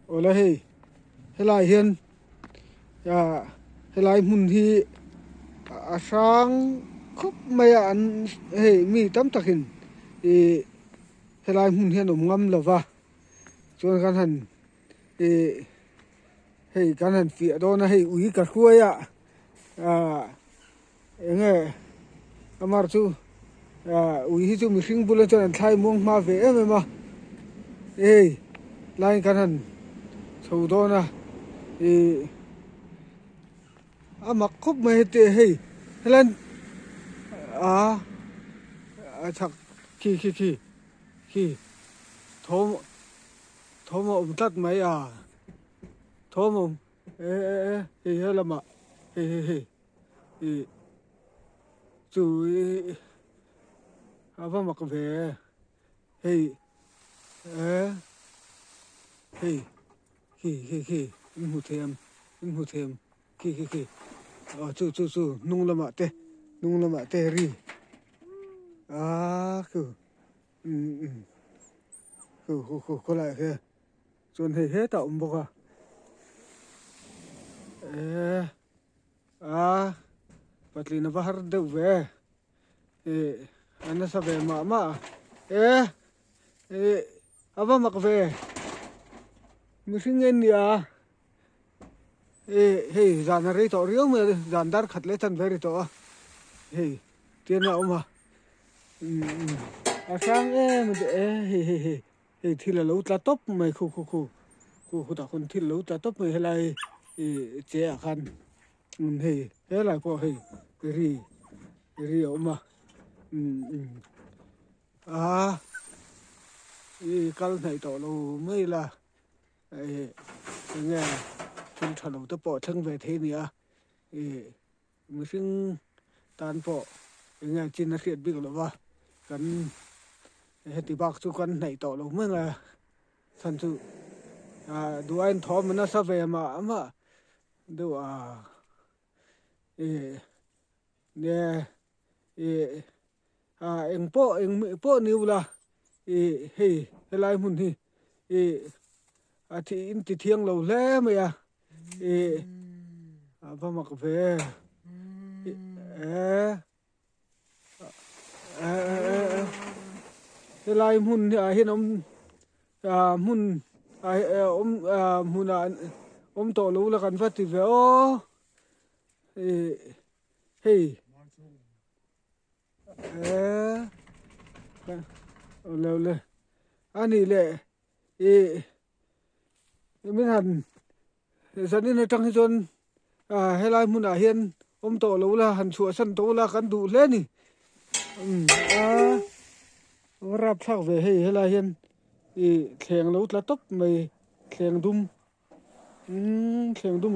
ola helai hian helai mun hi asang khop mai an mi tam takin helai mun hian ngam lova chuan kan han kan han fi do na ui ka khuaya enge amar chu ui hi chu mi hring bula chuan thlai mong ma ve em ma lai kan han chho do na amak khop mai te helan chak khi thom tat mai thom helama chu ava mak ve khi mu them khi chu nung lama te ri ko lại kìa chuan he ta bawk patlin va har deuh ve ana sa ve ma ava mak ve mi hring en nia zan rei to riau me zan dar khat le tan ve ri to tiền nào mà sáng em thì là lấu ta tóc mày khu ta con thì lấu ta tóc mày hay là chế à khăn thế là có ri ông mà cái này tổ lâu mới là nghe chúng ta lâu ta bỏ thân về thế nhỉ mình xin tan bỏ nghe trên nó hiện biết rồi vaกันthì bác chú con này tổ lâu mới là thành sự đuôi anh thò mình nó sao về mà đâu nè em po níu là lại muốn thì in thì thiêng lâu lẽ mày và mặc về lại muốn hiện ông muốn ông tổ lâu là cần phát thì về lâu anh ấy lệ mình hẳn dẫn đến trong cái chốn hay là muốn hiện ông tổ lâu là hẳn sửa sân tổ là cần đủ lên đi rap thao về hay là hiện khen lâu là tóc mày khen đum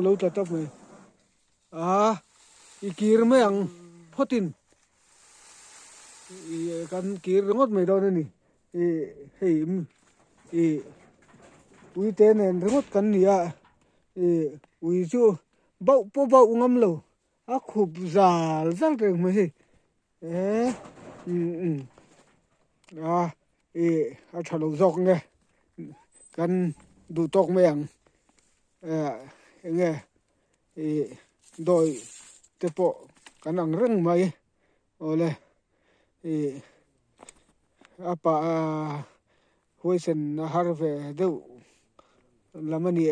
lâu là tóc mày kia mấy anh phát tin kan kia ngot mày đâu nè ui tên này ngot kan nè ui chú bậu ngâm lâu khục già rồi mày thằng lâu dọc nghe kan đủ tóc mày ăn nghe đôi tế bộ kan ăn rừng mày ole apa huisen harve deu lamani